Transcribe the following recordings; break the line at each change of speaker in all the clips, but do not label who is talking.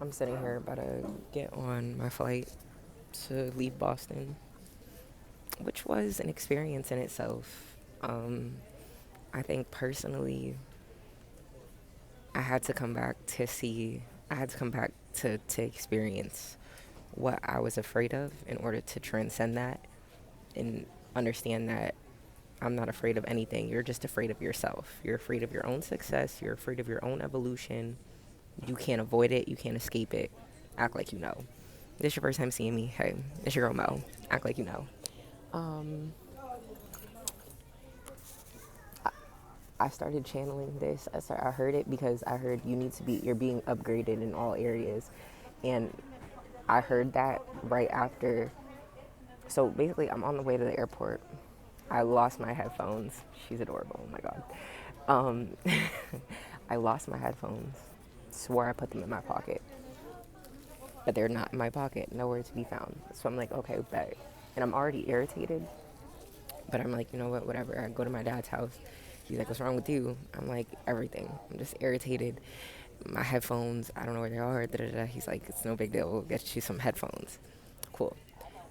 I'm sitting here about to get on my flight to leave Boston, which was an experience in itself. I think personally, I had to come back to see, I had to come back to experience what I was afraid of in order to transcend that and understand that I'm not afraid of anything. You're just afraid of yourself. You're afraid of your own success. You're afraid of your own evolution. You can't avoid it. You can't escape it. Act like you know. This your first time seeing me. Hey, it's your girl Mo. Act like you know. Um, I started channeling this. I heard it because I heard you're being upgraded in all areas. And I heard that right after. So basically, I'm on the way to the airport. I lost my headphones. She's adorable. Oh my God. Um, I lost my headphones. Swore I put them in my pocket, but they're not in my pocket. Nowhere to be found. So I'm like, okay, bet. And I'm already irritated, but I'm like, you know what? Whatever. I go to my dad's house. He's like, what's wrong with you? I'm like, everything. I'm just irritated. My headphones, I don't know where they are. Da, da, da. He's like, it's no big deal. We'll get you some headphones. Cool.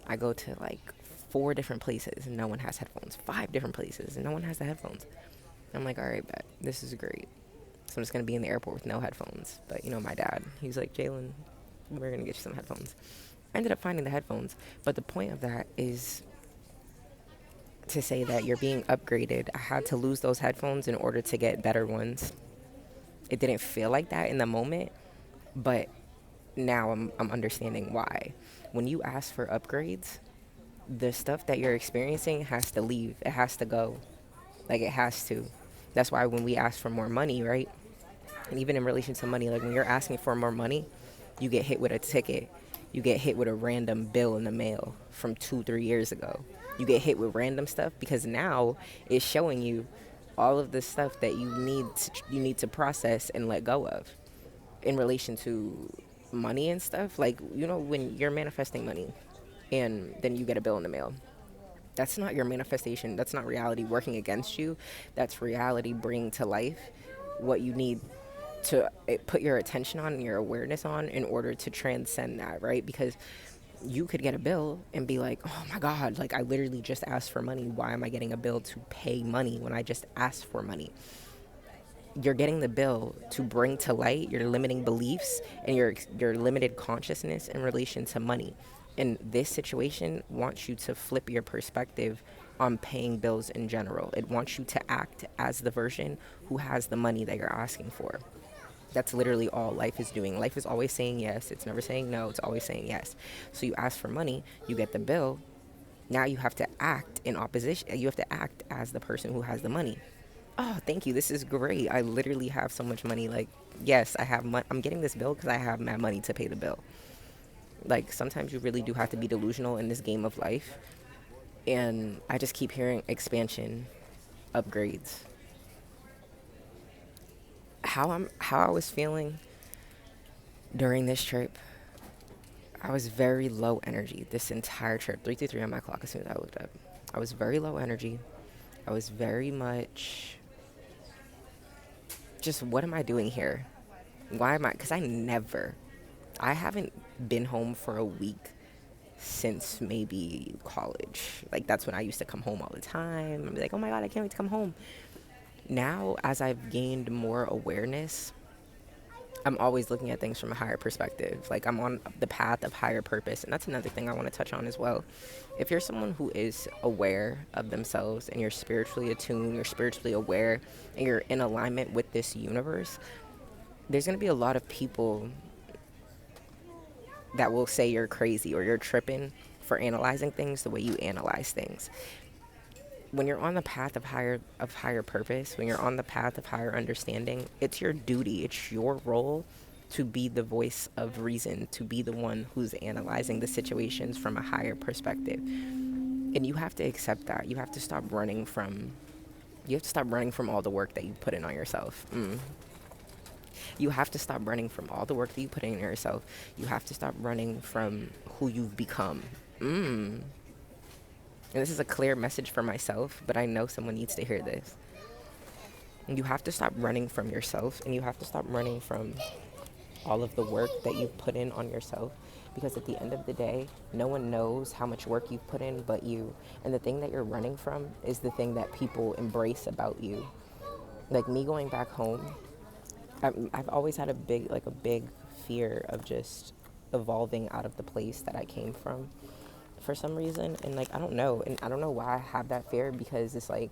I go to like 4 different places and no one has headphones. 5 different places and no one has the headphones. I'm like, all right, bet. This is great. So I'm just going to be in the airport with no headphones. But, you know, my dad, he's like, Jalen, we're going to get you some headphones. I ended up finding the headphones. But the point of that is to say that you're being upgraded. I had to lose those headphones in order to get better ones. It didn't feel like that in the moment, but now I'm understanding why. When you ask for upgrades, the stuff that you're experiencing has to leave. It has to go. Like, it has to. That's why when we ask for more money, right? And even in relation to money, like when you're asking for more money, you get hit with a ticket. You get hit with a random bill in the mail from 2, 3 years ago. You get hit with random stuff because now it's showing you all of the stuff that you need to process and let go of in relation to money and stuff. Like, you know, when you're manifesting money and then you get a bill in the mail, that's not your manifestation. That's not reality working against you. That's reality bringing to life what you need to put your attention on and your awareness on in order to transcend that, right? Because you could get a bill and be like, oh my God, like I literally just asked for money. Why am I getting a bill to pay money when I just asked for money? You're getting the bill to bring to light your limiting beliefs and your limited consciousness in relation to money. And this situation wants you to flip your perspective on paying bills in general. It wants you to act as the version who has the money that you're asking for. That's literally all life is doing. Life is always saying yes. It's never saying no. It's always saying yes. So you ask for money, you get the bill. Now you have to act in opposition. You have to act as the person who has the money. Oh, thank you. This is great. I literally have so much money. Like, yes, I have money. I'm getting this bill because I have my money to pay the bill. Like, sometimes you really do have to be delusional in this game of life. And I just keep hearing expansion, upgrades. How I was feeling during this trip, I was very low energy this entire trip. 323 on my clock as soon as I looked up. I was very low energy. I was very much just, what am I doing here? Why am I? Because I haven't been home for a week since maybe college. Like, that's when I used to come home all the time. I'd be like, oh my God, I can't wait to come home. Now, as I've gained more awareness, I'm always looking at things from a higher perspective. Like, I'm on the path of higher purpose. And that's another thing I want to touch on as well. If you're someone who is aware of themselves and you're spiritually attuned, you're spiritually aware, and you're in alignment with this universe, there's going to be a lot of people that will say you're crazy or you're tripping for analyzing things the way you analyze things. When you're on the path of higher purpose, when you're on the path of higher understanding, it's your duty, it's your role to be the voice of reason, to be the one who's analyzing the situations from a higher perspective. And you have to accept that. You have to stop running from all the work that you put in on yourself. You have to stop running from all the work that you put in yourself. You have to stop running from who you've become. And this is a clear message for myself, but I know someone needs to hear this. You have to stop running from yourself, and you have to stop running from all of the work that you've put in on yourself, because at the end of the day, no one knows how much work you've put in but you. And the thing that you're running from is the thing that people embrace about you. Like me going back home, I've always had a big fear of just evolving out of the place that I came from for some reason. And like, I don't know. And I don't know why I have that fear, because it's like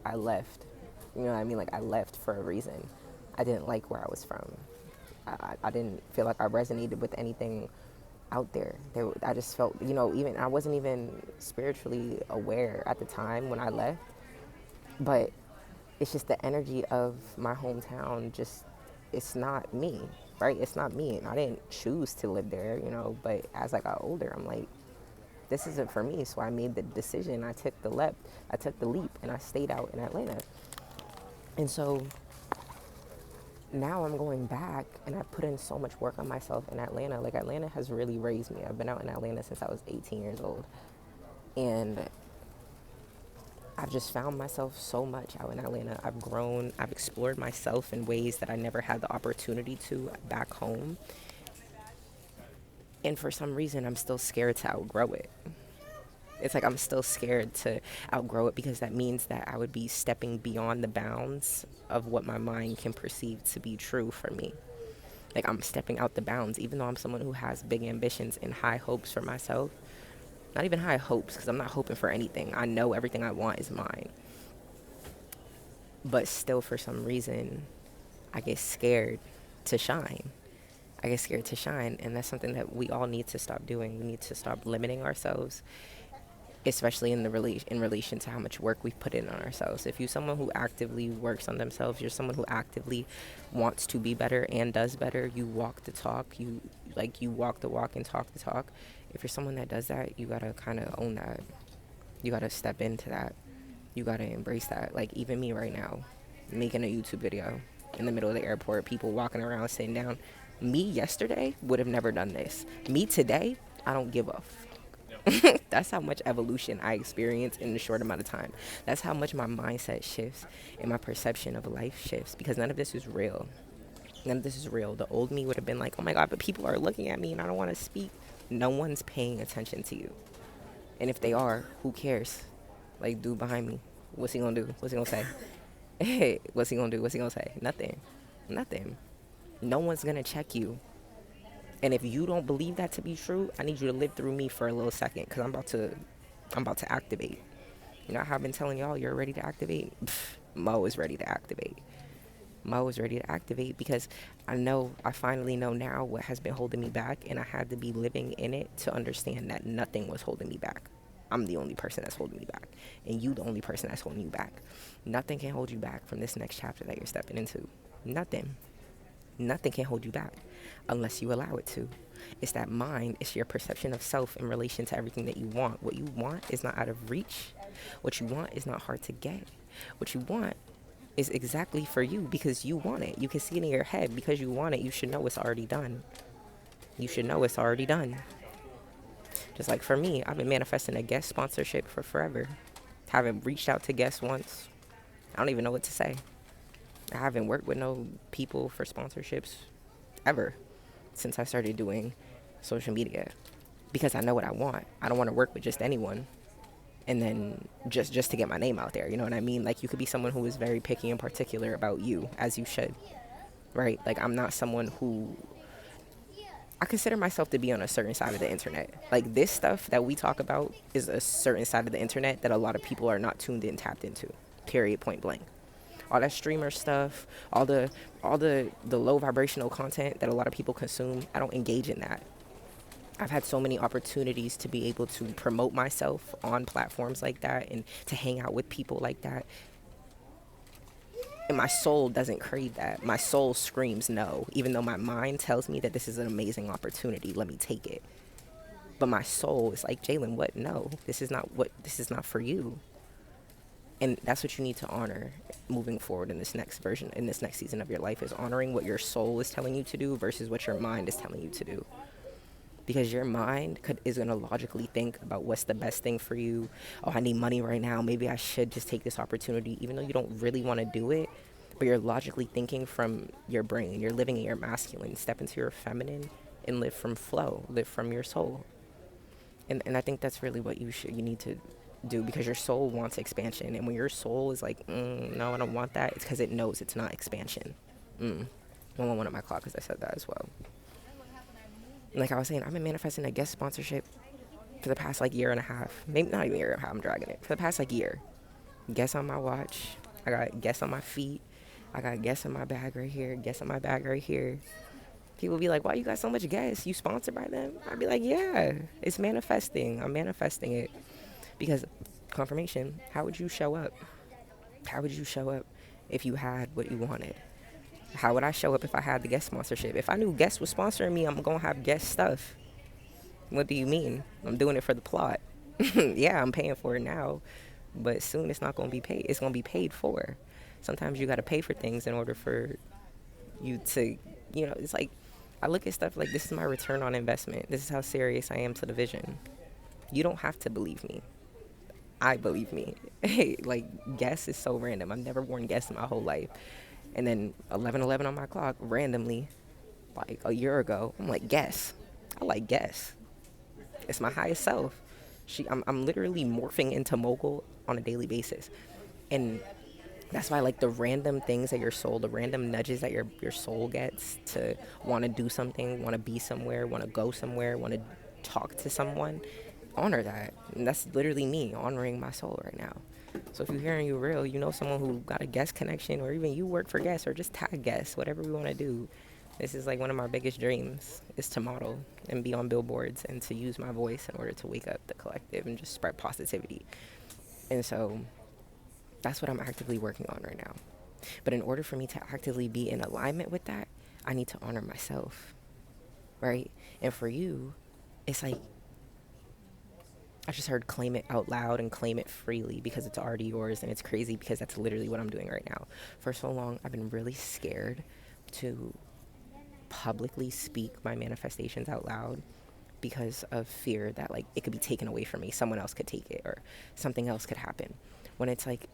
I left. You know what I mean? Like I left for a reason. I didn't like where I was from. I didn't feel like I resonated with anything out there. I just felt, even I wasn't even spiritually aware at the time when I left. But it's just the energy of my hometown. Just, it's not me, right? It's not me. And I didn't choose to live there, but as I got older, I'm like, this isn't for me. So I made the decision. I took the leap, and I stayed out in Atlanta. And so now I'm going back, and I put in so much work on myself in Atlanta. Like, Atlanta has really raised me. I've been out in Atlanta since I was 18 years old. And I've just found myself so much out in Atlanta. I've grown. I've explored myself in ways that I never had the opportunity to back home. And for some reason, I'm still scared to outgrow it. It's like I'm still scared to outgrow it, because that means that I would be stepping beyond the bounds of what my mind can perceive to be true for me. Like, I'm stepping out the bounds, even though I'm someone who has big ambitions and high hopes for myself. Not even high hopes, because I'm not hoping for anything. I know everything I want is mine. But still, for some reason, I get scared to shine. And that's something that we all need to stop doing. We need to stop limiting ourselves, especially in relation to how much work we've put in on ourselves. If you're someone who actively works on themselves, you're someone who actively wants to be better and does better, you walk the talk, you walk the walk and talk the talk. If you're someone that does that, you gotta kind of own that. You gotta step into that. You gotta embrace that. Like, even me right now, making a YouTube video in the middle of the airport, people walking around, sitting down. Me yesterday would have never done this. Me today, I don't give a That's how much evolution I experience in a short amount of time. That's how much my mindset shifts and my perception of life shifts, because none of this is real. The old me would have been like, oh my God, but people are looking at me and I don't want to speak. No one's paying attention to you. And if they are, who cares? Like, dude behind me, what's he gonna do? What's he gonna say? Hey, what's he gonna do? What's he gonna say? Nothing. No one's gonna check you. And if you don't believe that to be true, I need you to live through me for a little second, because I'm about to activate. You know how I've been telling y'all you're ready to activate? Mo is ready to activate. Because I finally know now what has been holding me back, and I had to be living in it to understand that nothing was holding me back. I'm the only person that's holding me back, and you the only person that's holding you back. Nothing can hold you back from this next chapter that you're stepping into. Nothing can hold you back unless you allow it to. It's that mind. It's your perception of self in relation to everything that you want. What you want is not out of reach. What you want is not hard to get. What you want is exactly for you, because you want it. You can see it in your head. Because you want it, you should know it's already done. Just like for me, I've been manifesting a guest sponsorship for forever. Haven't reached out to guests once. I don't even know what to say. I haven't worked with no people for sponsorships ever since I started doing social media, because I know what I want. I don't want to work with just anyone and then just to get my name out there. You know what I mean? Like, you could be someone who is very picky and particular about you, as you should, right? Like, I'm not someone who, I consider myself to be on a certain side of the internet. Like, this stuff that we talk about is a certain side of the internet that a lot of people are not tuned in, tapped into, period, point blank. All that streamer stuff, all the low vibrational content that a lot of people consume, I don't engage in that. I've had so many opportunities to be able to promote myself on platforms like that and to hang out with people like that. And my soul doesn't crave that. My soul screams no, even though my mind tells me that this is an amazing opportunity. Let me take it. But my soul is like, Jalen, what? No, this is not for you. And that's what you need to honor moving forward in this next season of your life, is honoring what your soul is telling you to do versus what your mind is telling you to do. Because your mind is going to logically think about what's the best thing for you. Oh, I need money right now. Maybe I should just take this opportunity, even though you don't really want to do it. but you're logically thinking from your brain. You're living in your masculine. Step into your feminine and live from flow, live from your soul. And I think that's really what you need to do, because your soul wants expansion. And when your soul is like, no, I don't want that, it's because it knows it's not expansion. 111 on my clock, because I said that as well. And like I was saying, I've been manifesting a guest sponsorship for the past like year and a half. Maybe not even a year and a half, I'm dragging it. For the past like year. Guests on my watch. I got guests on my feet. I got guests in my bag right here. Guests in my bag right here. People be like, why you got so much guests? You sponsored by them? I'd be like, yeah, it's manifesting. I'm manifesting it. Because confirmation, how would you show up? How would you show up if you had what you wanted? How would I show up if I had the guest sponsorship? If I knew guests was sponsoring me, I'm going to have guest stuff. What do you mean? I'm doing it for the plot. Yeah, I'm paying for it now, but soon it's not going to be paid. It's going to be paid for. Sometimes you got to pay for things in order for you to, it's like, I look at stuff like, this is my return on investment. This is how serious I am to the vision. You don't have to believe me. I believe me. Like, guess is so random. I've never worn guess in my whole life. And then 11:11 on my clock, randomly, like a year ago, I'm like, guess. I like guess. It's my highest self. I'm literally morphing into Mogul on a daily basis. And that's why, like, the random things that your soul, the random nudges that your soul gets to want to do something, want to be somewhere, want to go somewhere, want to talk to someone, honor that. And that's literally me honoring my soul right now. So if you're hearing you real, you know someone who got a guest connection, or even you work for guests, or just tag guests, whatever we want to do. This is like one of my biggest dreams, is to model and be on billboards and to use my voice in order to wake up the collective and just spread positivity. And so that's what I'm actively working on right now. But in order for me to actively be in alignment with that, I need to honor myself, right? And for you, it's like, I just heard claim it out loud and claim it freely, because it's already yours. And it's crazy because that's literally what I'm doing right now. For so long, I've been really scared to publicly speak my manifestations out loud because of fear that, like, it could be taken away from me. Someone else could take it, or something else could happen. When it's like,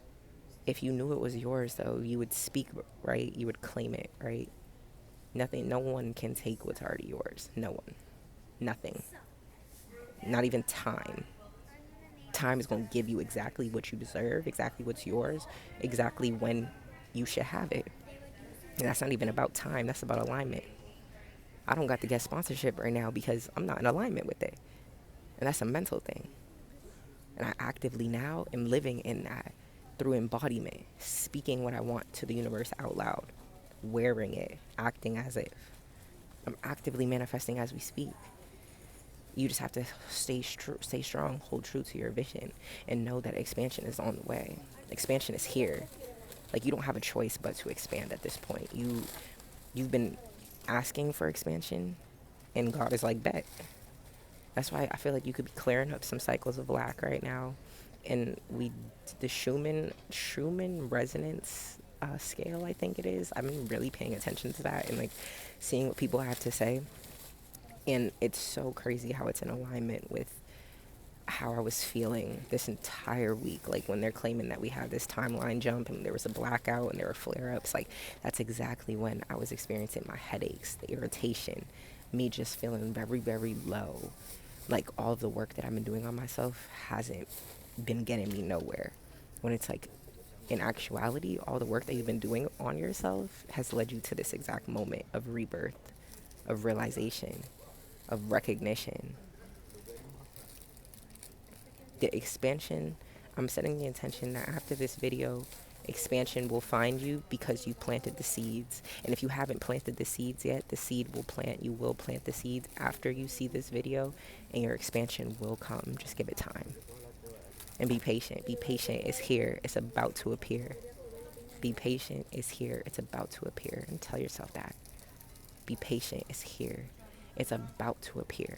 if you knew it was yours, though, you would speak, right? You would claim it, right? No one can take what's already yours. No one. Nothing. Not even time. Time is going to give you exactly what you deserve, exactly what's yours, exactly when you should have it. And that's not even about time. That's about alignment. I don't got the guest sponsorship right now because I'm not in alignment with it. And that's a mental thing. And I actively now am living in that through embodiment, speaking what I want to the universe out loud, wearing it, acting as if. I'm actively manifesting as we speak. You just have to stay strong, hold true to your vision, and know that expansion is on the way. Expansion is here. Like, you don't have a choice but to expand at this point. You've been asking for expansion, and God is like, bet. That's why I feel like you could be clearing up some cycles of lack right now. And the Schumann resonance scale, I think it is. I've been really paying attention to that and, like, seeing what people have to say. And it's so crazy how it's in alignment with how I was feeling this entire week. Like, when they're claiming that we had this timeline jump and there was a blackout and there were flare-ups, like, that's exactly when I was experiencing my headaches, the irritation, me just feeling very, very low. Like, all of the work that I've been doing on myself hasn't been getting me nowhere. When it's like, in actuality, all the work that you've been doing on yourself has led you to this exact moment of rebirth, of realization, of recognition. The expansion, I'm setting the intention that after this video, expansion will find you because you planted the seeds. And if you haven't planted the seeds yet, the seed will plant. You will plant the seeds after you see this video, and your expansion will come. Just give it time. And be patient. Be patient. It's here. It's about to appear. Be patient. It's here. It's about to appear. And tell yourself that. Be patient. It's here. It's about to appear.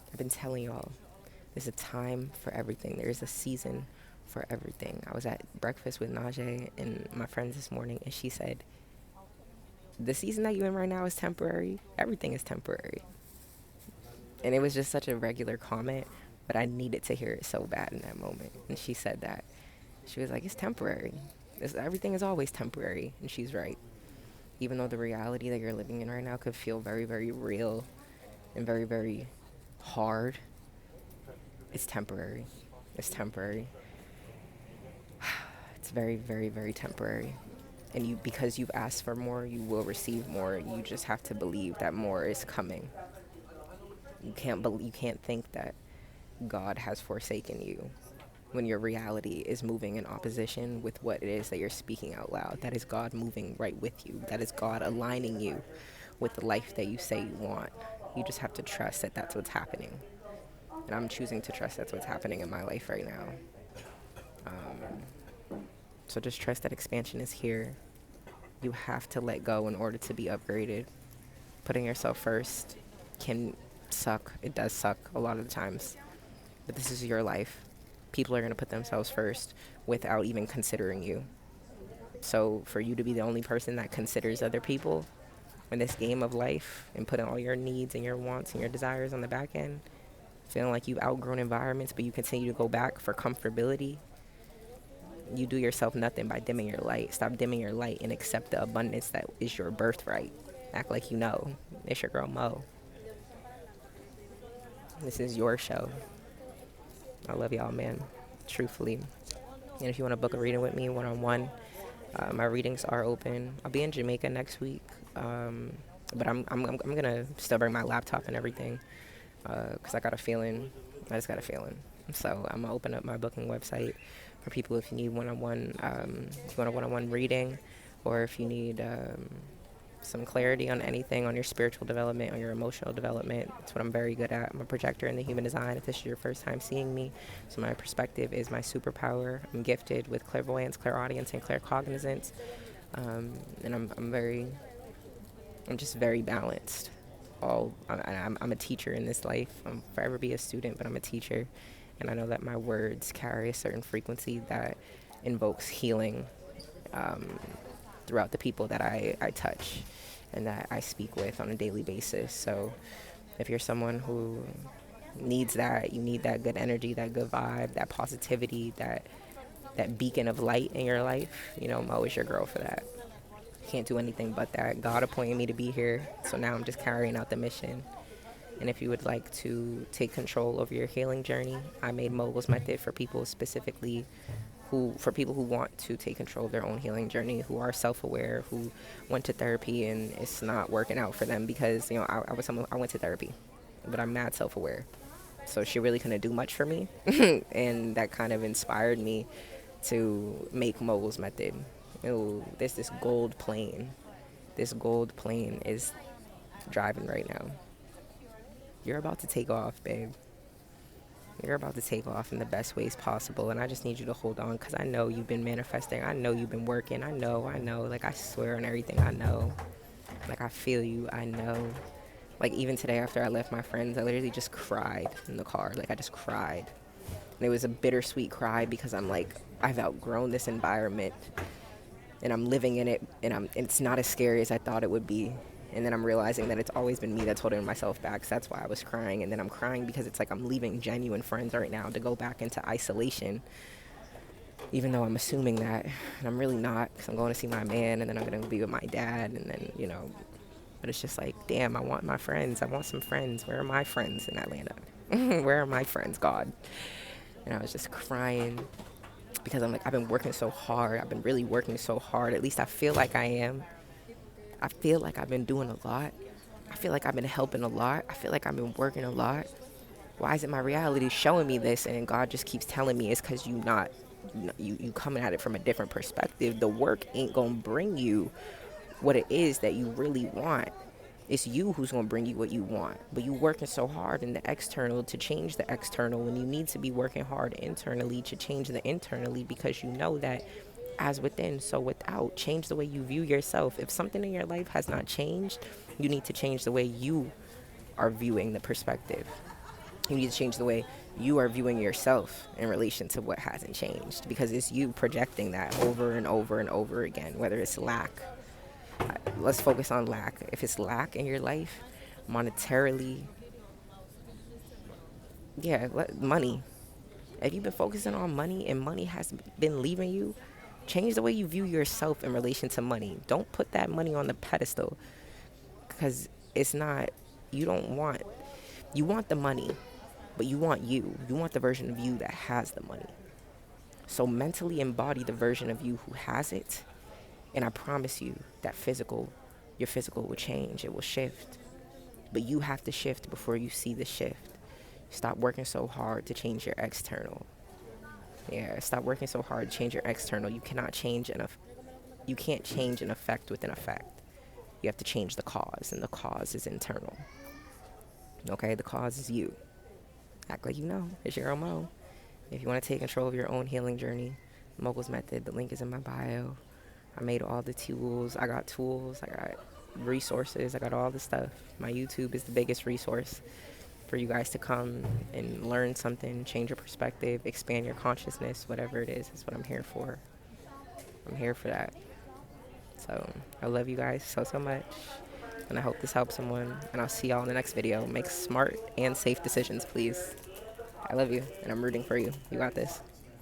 I've been telling y'all, there's a time for everything. There is a season for everything. I was at breakfast with Najee and my friends this morning, and she said, the season that you're in right now is temporary. Everything is temporary. And it was just such a regular comment, but I needed to hear it so bad in that moment. And she said that. She was like, it's temporary. Everything is always temporary, and she's right. Even though the reality that you're living in right now could feel very, very real and very, very hard, it's temporary. It's temporary. It's very, very, very temporary. And because you've asked for more, you will receive more. You just have to believe that more is coming. You can't think that God has forsaken you when your reality is moving in opposition with what it is that you're speaking out loud. That is God moving right with you. That is God aligning you with the life that you say you want. You just have to trust that that's what's happening. And I'm choosing to trust that's what's happening in my life right now. So just trust that expansion is here. You have to let go in order to be upgraded. Putting yourself first can suck. It does suck a lot of the times. But this is your life. People are going to put themselves first without even considering you. So for you to be the only person that considers other people in this game of life and putting all your needs and your wants and your desires on the back end, feeling like you've outgrown environments but you continue to go back for comfortability, you do yourself nothing by dimming your light. Stop dimming your light and accept the abundance that is your birthright. Act like you know. It's your girl Mo. This is your show. I love y'all, man. Truthfully. And if you want to book a reading with me one-on-one, my readings are open. I'll be in Jamaica next week, but I'm gonna still bring my laptop and everything, cause I got a feeling. I just got a feeling. So I'm gonna open up my booking website for people if you need one-on-one, if you want a one-on-one reading, or if you need some clarity on anything, on your spiritual development, on your emotional development. That's what I'm very good at. I'm a projector in the human design, if this is your first time seeing me. So my perspective is my superpower. I'm gifted with clairvoyance, clairaudience, and claircognizance. And I'm just very balanced. I'm a teacher in this life. I'm forever be a student, but I'm a teacher. And I know that my words carry a certain frequency that invokes healing throughout the people that I touch and that I speak with on a daily basis. So if you're someone who needs that, you need that good energy, that good vibe, that positivity, that beacon of light in your life, I'm always your girl for that. Can't do anything but that. God appointed me to be here, so now I'm just carrying out the mission. And if you would like to take control over your healing journey, I made Mogul's method for people specifically for people who want to take control of their own healing journey, who are self-aware, who went to therapy and it's not working out for them because, I went to therapy, but I'm mad self-aware. So she really couldn't do much for me. And that kind of inspired me to make Mogul's method. There's this gold plane. This gold plane is driving right now. You're about to take off, babe. You're about to take off in the best ways possible, and I just need you to hold on, because I know you've been manifesting. I know you've been working. I know. Like, I swear on everything, I know. Like, I feel you. I know. Like, even today after I left my friends, I literally just cried in the car. Like, I just cried. And it was a bittersweet cry because I'm like, I've outgrown this environment, and I'm living in it, and it's not as scary as I thought it would be. And then I'm realizing that it's always been me that's holding myself back. So that's why I was crying. And then I'm crying because it's like I'm leaving genuine friends right now to go back into isolation, even though I'm assuming that. And I'm really not, because I'm going to see my man, and then I'm going to be with my dad. And then, but it's just like, damn, I want my friends. I want some friends. Where are my friends in Atlanta? Where are my friends, God? And I was just crying because I'm like, I've been working so hard. I've been really working so hard. At least I feel like I am. I feel like I've been doing a lot. I feel like I've been helping a lot. I feel like I've been working a lot. Why isn't my reality showing me this? And God just keeps telling me it's because you coming at it from a different perspective. The work ain't going to bring you what it is that you really want. It's you who's going to bring you what you want. But you working so hard in the external to change the external when you need to be working hard internally to change the internally, because you know that as within, so without. Change the way you view yourself. If something in your life has not changed, you need to change the way you are viewing the perspective. You need to change the way you are viewing yourself in relation to what hasn't changed, because it's you projecting that over and over and over again, whether it's lack. Let's focus on lack. If it's lack in your life, monetarily, money. If you've been focusing on money and money has been leaving you, Change the way you view yourself in relation to money. Don't put that money on the pedestal, because it's not, you don't want, you want the money, but you want you. You want the version of you that has the money. So mentally embody the version of you who has it. And I promise you that your physical will change. It will shift. But you have to shift before you see the shift. Stop working so hard to change your external. Yeah, stop working so hard to change your external. You can't change an effect with an effect. You have to change the cause, and the cause is internal. Okay, the cause is you. Act like you know. It's your own Mo. If you want to take control of your own healing journey, Mogul's Method, the link is in my bio. I made all the tools. I got resources. I got all the stuff. My YouTube is the biggest resource for you guys to come and learn something, change your perspective, expand your consciousness, whatever it is what I'm here for. I'm here for that. So I love you guys so much, and I hope this helps someone, and I'll see y'all in the next video. Make smart and safe decisions, please. I love you, and I'm rooting for you. You got this.